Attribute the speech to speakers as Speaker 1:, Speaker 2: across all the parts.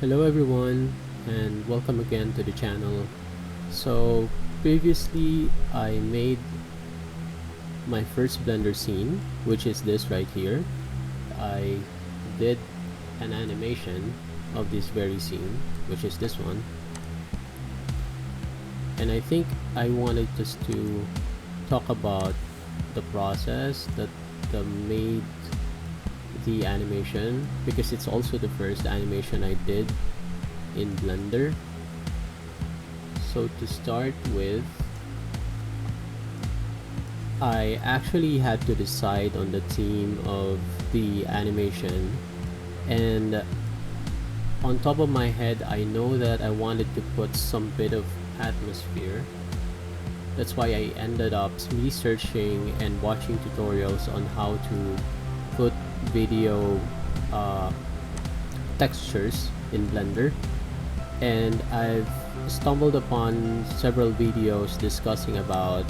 Speaker 1: Hello everyone and welcome again to the channel. So previously I made my first Blender scene, which is this right here. I did an animation of this very scene, which is this one. And I think I wanted just to talk about the process that made the animation, because it's also the first animation I did in Blender. So to start with, I actually had to decide on the theme of the animation, and on top of my head I know that I wanted to put some bit of atmosphere. That's why I ended up researching and watching tutorials on how to put video textures in Blender, and I've stumbled upon several videos discussing about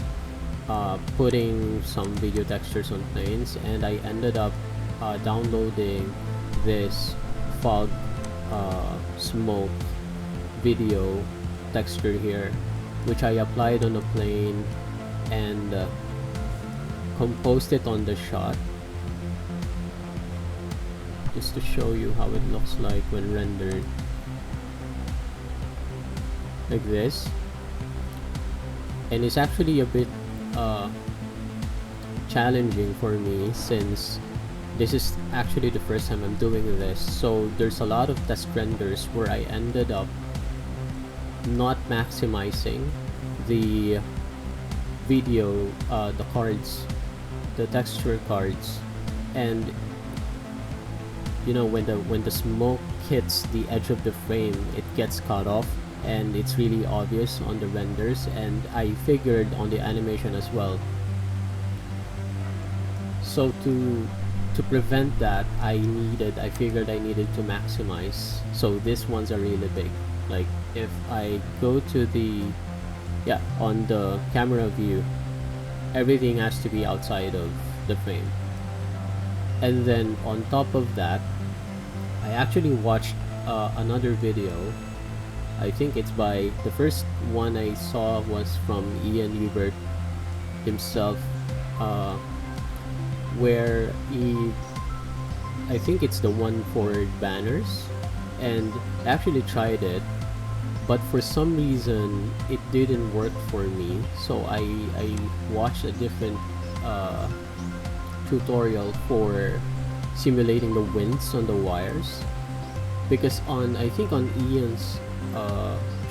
Speaker 1: putting some video textures on planes, and I ended up downloading this fog smoke video texture here, which I applied on a plane and composed it on the shot, just to show you how it looks like when rendered, like this. And it's actually a bit challenging for me, since this is actually the first time I'm doing this. So there's a lot of test renders where I ended up not maximizing the video, the cards, the texture cards, and when the smoke hits the edge of the frame, it gets cut off, and it's really obvious on the renders, and I figured on the animation as well. So to prevent that, I figured I needed to maximize. So these ones are really big. Like if I go to on the camera view, everything has to be outside of the frame. And then on top of that, I actually watched another video. I think it's by, the first one I saw was from Ian Hubert himself, where I think it's the one for banners, and I actually tried it, but for some reason it didn't work for me. So I watched a different tutorial for simulating the winds on the wires, because I think on Ian's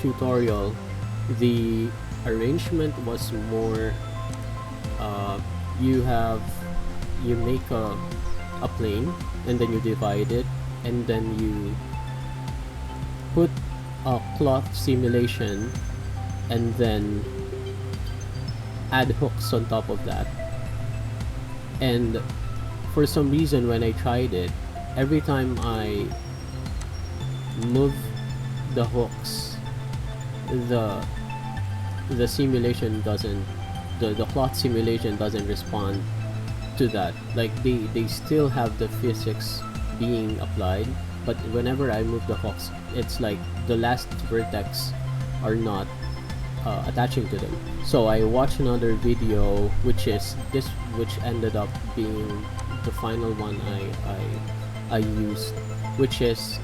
Speaker 1: tutorial, the arrangement was more you make a plane, and then you divide it, and then you put a cloth simulation, and then add hooks on top of that. And for some reason, when I tried it, every time I move the hooks, the simulation doesn't, the cloth simulation doesn't respond to that. Like they still have the physics being applied, but whenever I move the hooks, it's like the last vertex are not attaching to them. So I watched another video, which ended up being the final one I used, which is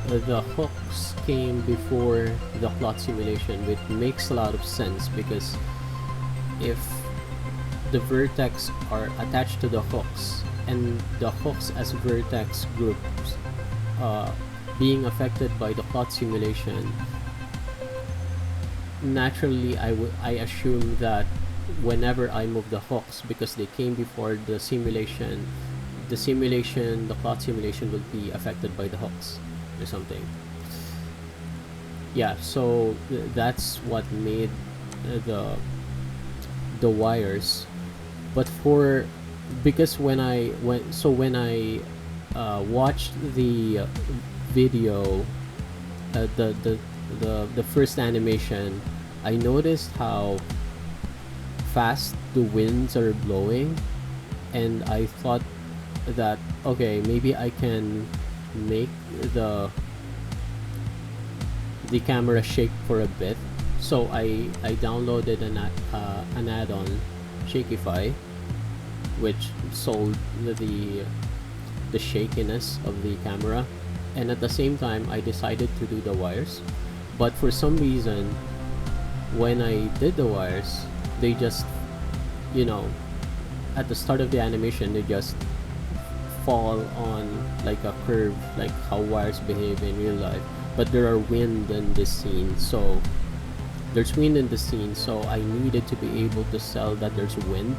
Speaker 1: the hooks came before the cloth simulation, which makes a lot of sense, because if the vertex are attached to the hooks, and the hooks as vertex groups being affected by the cloth simulation, naturally I assume that whenever I move the hooks, because they came before the simulation, the cloth simulation will be affected by the hooks or something. Yeah, so that's what made the wires. But because when I watched the video, the first animation, I noticed how fast the winds are blowing, and I thought that, okay, maybe I can make the camera shake for a bit. So I downloaded an add-on, Shakify, which solved the shakiness of the camera, and at the same time I decided to do the wires. But for some reason, when I did the wires, they just, you know, at the start of the animation, they just fall on like a curve, like how wires behave in real life. But there are wind in this scene, so there's wind in the scene, so I needed to be able to sell that there's wind.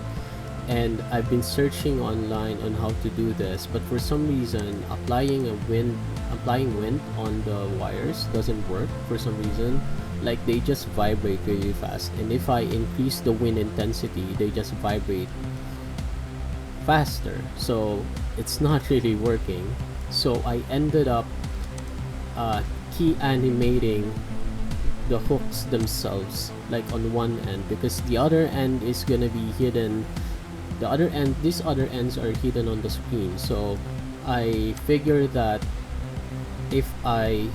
Speaker 1: And I've been searching online on how to do this, but for some reason applying wind on the wires doesn't work for some reason. Like, they just vibrate really fast, and if I increase the wind intensity, they just vibrate faster, so it's not really working. So I ended up key animating the hooks themselves, like on one end, because the other end is gonna be hidden. These other ends are hidden on the screen. So I figured that if I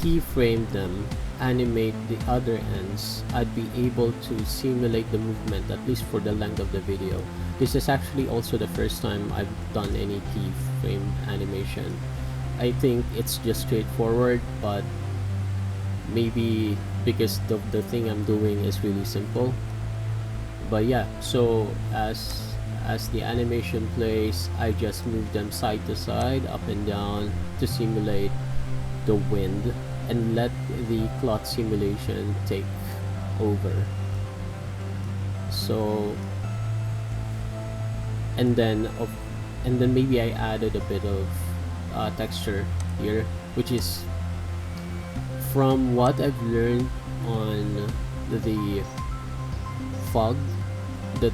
Speaker 1: keyframe them, animate the other ends, I'd be able to simulate the movement, at least for the length of the video. This is actually also the first time I've done any keyframe animation. I think it's just straightforward, but maybe because the thing I'm doing is really simple. But yeah, so as the animation plays, I just move them side to side, up and down, to simulate the wind, and let the cloth simulation take over. So and then maybe I added a bit of texture here, which is from what I've learned on the fog, the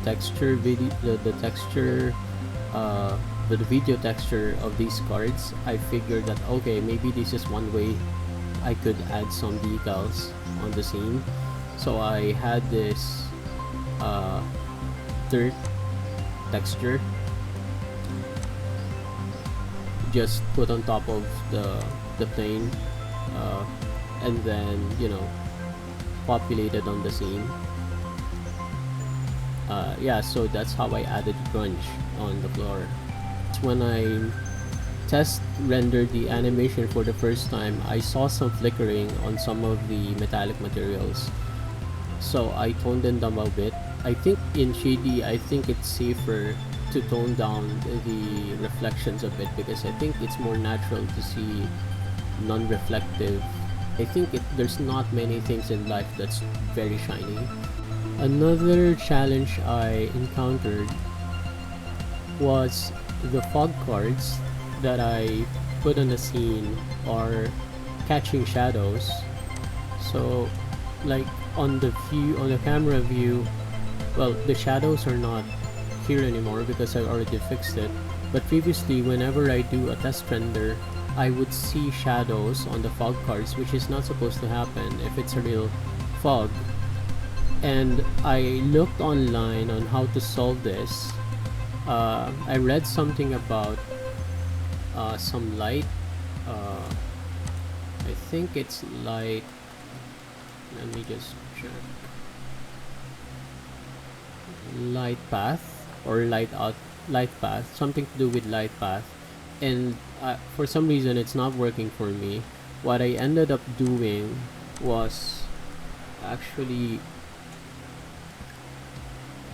Speaker 1: video texture of these cards. I figured that, okay, maybe this is one way I could add some decals on the scene. So I had this dirt texture just put on top of the plane, and then, you know, populated on the scene. Yeah, so that's how I added grunge on the floor. When I test rendered the animation for the first time, I saw some flickering on some of the metallic materials, so I toned them down a bit. I think in shady, I think it's safer to tone down the reflections a bit, because I think it's more natural to see non-reflective. I think there's not many things in life that's very shiny. Another challenge I encountered was the fog cards that I put on the scene are catching shadows. So like on the camera view, well, the shadows are not here anymore because I already fixed it. But previously, whenever I do a test render, I would see shadows on the fog cards, which is not supposed to happen if it's a real fog. And I looked online on how to solve this. I read something about some light. I think it's light. Let me just check. Light path or light path, something to do with light path. And for some reason it's not working for me. What I ended up doing was actually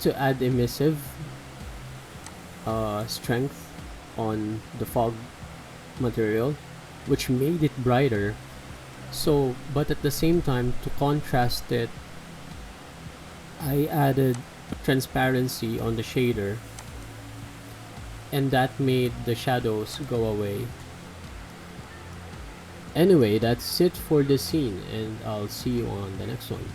Speaker 1: to add emissive strength on the fog material, which made it brighter. So, but at the same time, to contrast it, I added transparency on the shader, and that made the shadows go away. Anyway, that's it for the scene, and I'll see you on the next one.